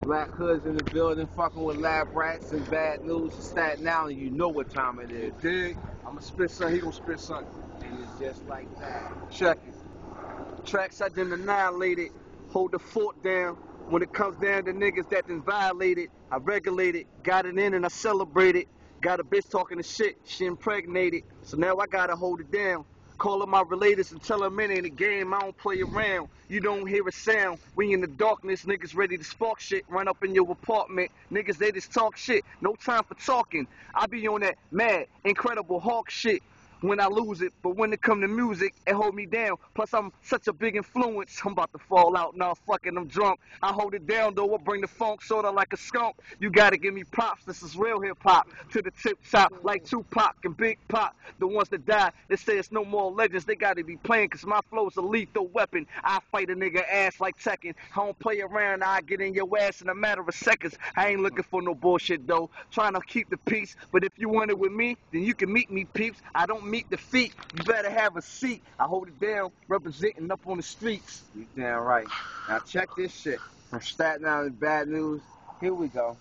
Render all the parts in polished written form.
Black hoods in the building, fucking with lab rats and bad news. Staten Island, you know what time it is. Dig. I'ma spit something, he gonna spit something. And it's just like that. Check it. Tracks I done annihilated. Hold the fort down. When it comes down to niggas that done violated, I regulate it. Got it in and I celebrate it. Got a bitch talking the shit, she impregnated. So now I gotta hold it down. Call up my relators and tell them it ain't a game, I don't play around. You don't hear a sound. We in the darkness, niggas ready to spark shit. Run up in your apartment. Niggas, they just talk shit. No time for talking. I be on that mad, incredible hawk shit when I lose it, but when it come to music, it hold me down. Plus, I'm such a big influence. I'm about to fall out now, fucking I'm drunk. I hold it down though, I bring the funk sorta like a skunk. You gotta give me props, this is real hip hop. To the tip top, like Tupac and Big Pop. The ones that die, they say it's no more legends, they gotta be playing, cause my flow's a lethal weapon. I fight a nigga ass like Tekken. I don't play around, I get in your ass in a matter of seconds. I ain't looking for no bullshit though, trying to keep the peace. But if you want it with me, then you can meet me, peeps. I don't meet defeat, you better have a seat. I hold it down, representing up on the streets. You damn right. Now check this shit. From Staten Island bad news. Here we go.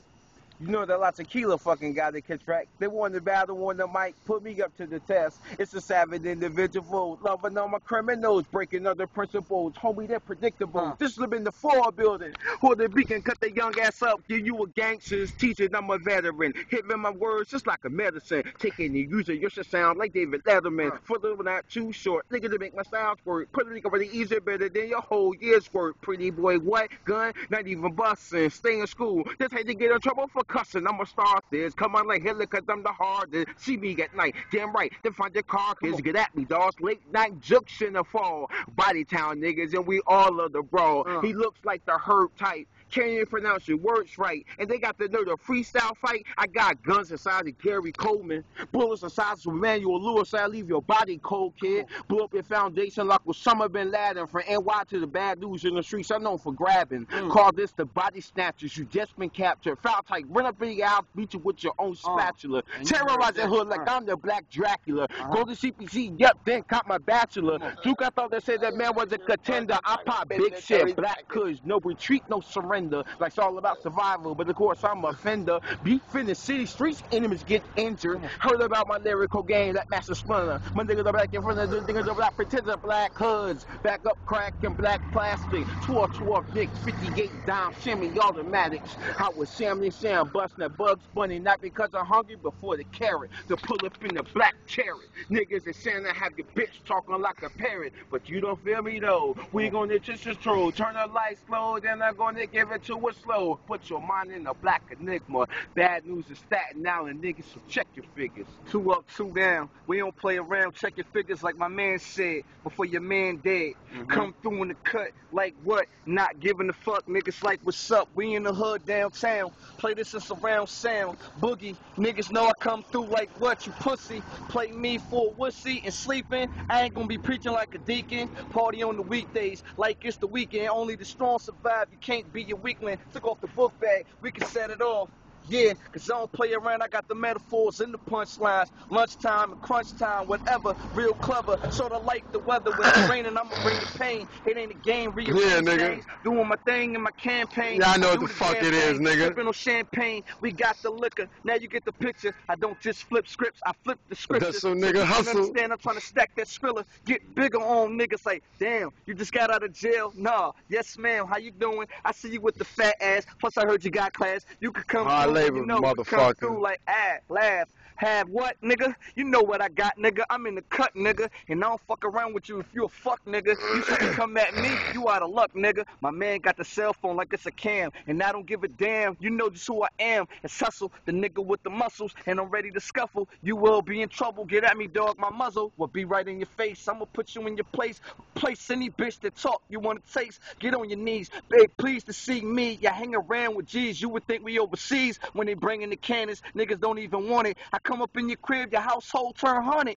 You know that La Tequila fucking guy that contract. They won the battle, won the mic, put me up to the test. It's a savage individual, loving all my criminals, breaking other principles. Homie, they're predictable. This live in the floor building. Or the beacon, cut the young ass up, give you a gangster's teaching. I'm a veteran, hitting my words just like a medicine. Taking the user, you should sound like David Letterman. For the not too short, nigga to make my styles work. Put it really easier, better than your whole year's work. Pretty boy, what? Gun? Not even busting. Stay in school. Just hate to get in trouble for cussing. I'ma start this. Come on like Hitler, cause I'm the hardest. See me at night. Damn right. Then find your carcass. Get at me, dogs. Late night junction to fall. Body town niggas, and we all love the brawl. He looks like the herb type. Can't even pronounce your words right. And they got the nerve to freestyle fight. I got guns the size of Gary Coleman. Bullets the size of Emmanuel Lewis. I leave your body cold, kid. Blew up your foundation like Osama bin Laden. From NY to the bad news in the streets, I'm known for grabbing. Call this the body snatchers. You just been captured. Foul type. Run up in your house, beat you with your own spatula. Terrorize the hood like I'm the Black Dracula. Go to CPC, yep, then caught my bachelor. Duke, I thought they said that man was a contender. I pop big shit. Black Kush, no retreat, no surrender. Like it's all about survival, but of course I'm a offender. Beef in the city streets, enemies get injured. Heard about my lyrical game, that master splinter. My niggas are back in front of the niggas are black pretender, black hoods. Back up crack and black plastic. 12 dicks, 50 gate dime, shimmy automatics. Out with Sam and Sam, busting that Bugs Bunny, not because I'm hungry, but for the carrot. To pull up in the black chariot. Niggas is saying I have your bitch talking like a parrot, but you don't feel me though. We gonna just control, turn the lights slow, then I'm gonna give it to it slow. Put your mind in a black enigma. Bad news is Staten Island, niggas, so check your figures. 2 up, 2 down. We don't play around, check your figures like my man said before your man dead. Come through in the cut like what? Not giving a fuck, niggas like what's up. We in the hood downtown. Play this in surround sound. Boogie, niggas know I come through like what, you pussy. Play me for a wussy and sleeping. I ain't gonna be preaching like a deacon. Party on the weekdays like it's the weekend. Only the strong survive, you can't be your weakling. Took off the book bag, we can set it off. Yeah, cause I don't play around, I got the metaphors and the punchlines. Lunchtime and crunch time, whatever, real clever. Sorta like the weather, when it's raining, I'ma bring the pain. It ain't a game, rearrange things. Doing my thing in my campaign. Yeah, I know what the fuck it is, nigga. Sipping on champagne, we got the liquor. Now you get the picture. I don't just flip scripts, I flip the scriptures. That's some nigga hustle. Understand, I'm trying to stack that skrilla. Get bigger on niggas like, damn, you just got out of jail? Nah, yes ma'am, how you doing? I see you with the fat ass, plus I heard you got class. You could come Hard through, labor, you know, motherfucker. come through like, laugh. Have what, nigga? You know what I got, nigga. I'm in the cut, nigga. And I don't fuck around with you if you a fuck, nigga. You try to come at me, you out of luck, nigga. My man got the cell phone like it's a cam. And I don't give a damn. You know just who I am. It's Hustle, the nigga with the muscles. And I'm ready to scuffle. You will be in trouble. Get at me, dog. My muzzle will be right in your face. I'ma put you in your place. Place any bitch that talk you wanna taste. Get on your knees. Babe, please to see me. You hang around with G's. You would think we overseas when they bring in the cannons. Niggas don't even want it. I come up in your crib, your household turn haunted.